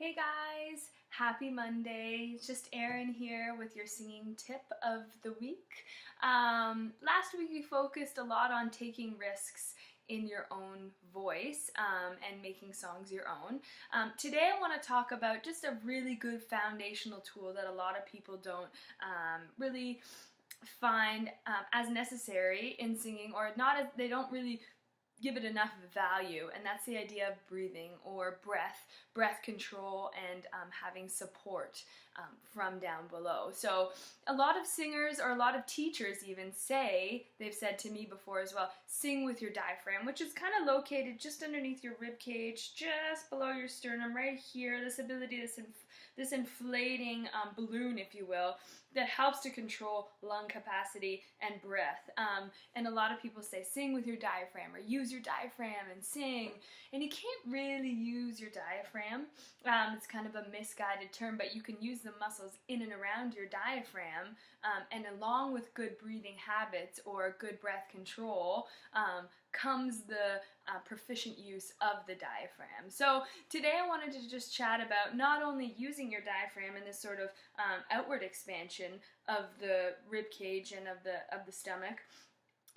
Hey guys, happy Monday. It's just Erin here with your singing tip of the week. Last week we focused a lot on taking risks in your own voice and making songs your own. Today I want to talk about just a really good foundational tool that a lot of people don't really find as necessary in singing, or they don't really give it enough value, and that's the idea of breathing or breath control, and having support from down below. So a lot of singers, or a lot of teachers even, they've said to me before as well, sing with your diaphragm, which is kind of located just underneath your rib cage, just below your sternum, right here. This inflating balloon, if you will, that helps to control lung capacity and breath. And a lot of people say sing with your diaphragm, or use your diaphragm and sing. And you can't really use your diaphragm. It's kind of a misguided term, but you can use the muscles in and around your diaphragm, and along with good breathing habits or good breath control comes the proficient use of the diaphragm. So today I wanted to just chat about not only using your diaphragm in this sort of outward expansion of the rib cage and of the stomach,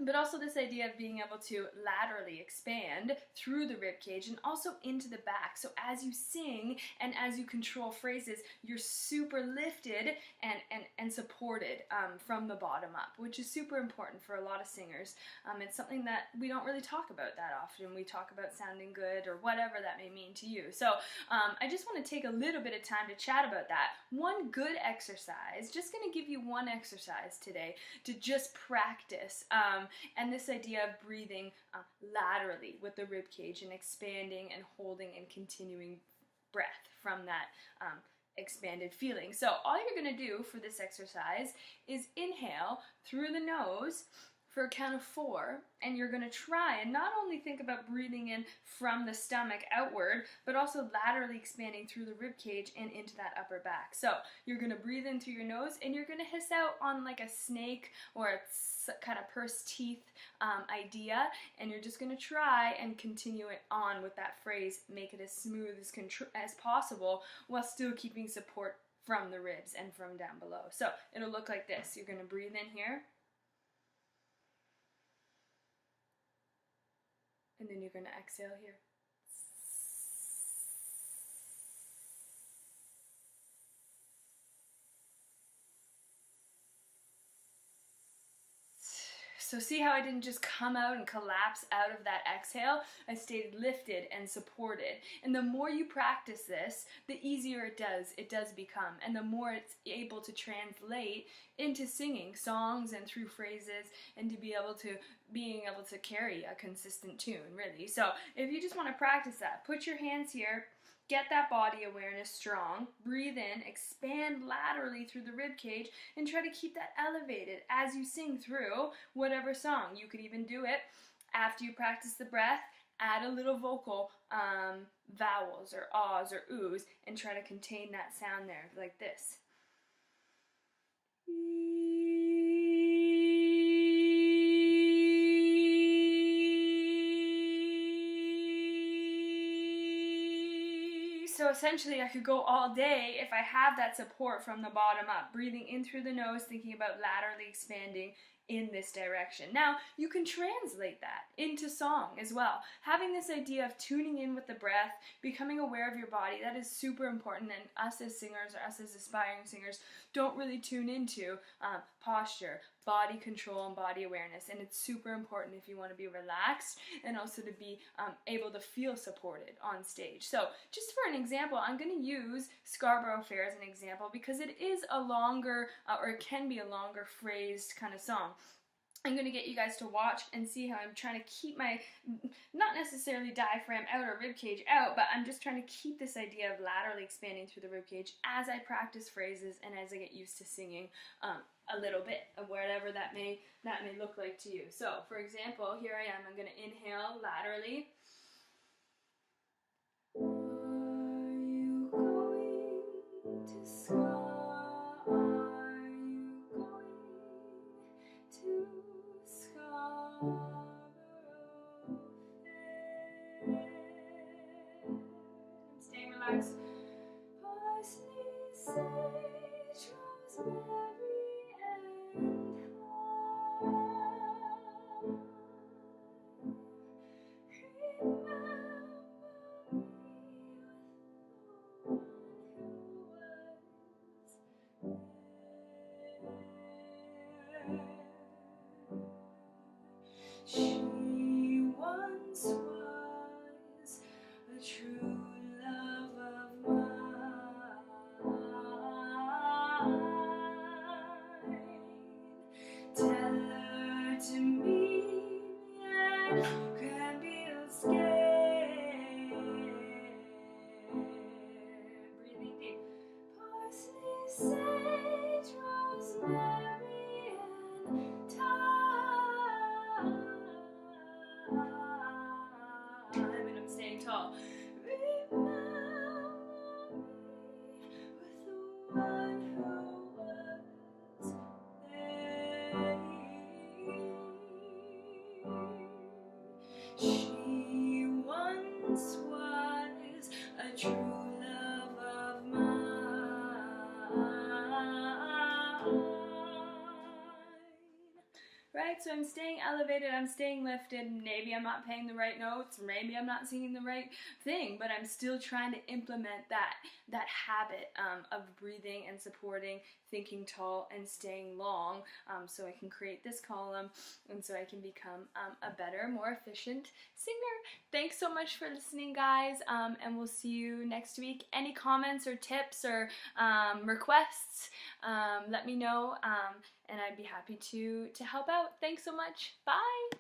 but also this idea of being able to laterally expand through the rib cage and also into the back. So as you sing and as you control phrases, you're super lifted and supported from the bottom up, which is super important for a lot of singers. It's something that we don't really talk about that often. We talk about sounding good or whatever that may mean to you. So I just want to take a little bit of time to chat about that. One good exercise, just going to give you one exercise today to just practice. And this idea of breathing laterally with the rib cage and expanding and holding and continuing breath from that expanded feeling. So all you're going to do for this exercise is inhale through the nose for a count of 4, and you're going to try and not only think about breathing in from the stomach outward, but also laterally expanding through the rib cage and into that upper back. So you're going to breathe in through your nose, and you're going to hiss out on like a snake or a kind of pursed teeth idea, and you're just going to try and continue it on with that phrase. Make it as smooth as possible while still keeping support from the ribs and from down below. So it'll look like this. You're going to breathe in here, and then you're going to exhale here. So see how I didn't just come out and collapse out of that exhale? I stayed lifted and supported. And the more you practice this, the easier it does become. And the more it's able to translate into singing songs and through phrases, and to being able to carry a consistent tune, really. So if you just want to practice that, put your hands here. Get that body awareness strong, breathe in, expand laterally through the rib cage, and try to keep that elevated as you sing through whatever song. You could even do it after you practice the breath, add a little vocal vowels or ahs or oohs, and try to contain that sound there like this. So essentially I could go all day if I have that support from the bottom up, breathing in through the nose, thinking about laterally expanding in this direction. Now, you can translate that into song as well. Having this idea of tuning in with the breath, becoming aware of your body, that is super important, and us as singers, or us as aspiring singers, don't really tune into posture, body control, and body awareness, and it's super important if you want to be relaxed and also to be able to feel supported on stage. So just for an example, I'm going to use Scarborough Fair as an example because it is a longer, or it can be a longer phrased kind of song. I'm going to get you guys to watch and see how I'm trying to keep my, not necessarily diaphragm out or ribcage out, but I'm just trying to keep this idea of laterally expanding through the ribcage as I practice phrases and as I get used to singing a little bit of whatever that may look like to you. So, for example, here I am. I'm going to inhale laterally. Are you going to Scarborough? Are you going to Scarborough Fair? I'm staying relaxed I'm staying elevated, I'm staying lifted. Maybe I'm not playing the right notes, maybe I'm not singing the right thing, but I'm still trying to implement that habit of breathing and supporting, thinking tall and staying long, so I can create this column and so I can become a better, more efficient singer. Thanks so much for listening, guys, and we'll see you next week. Any comments or tips or requests, let me know, and I'd be happy to help out. Thanks so much. Bye!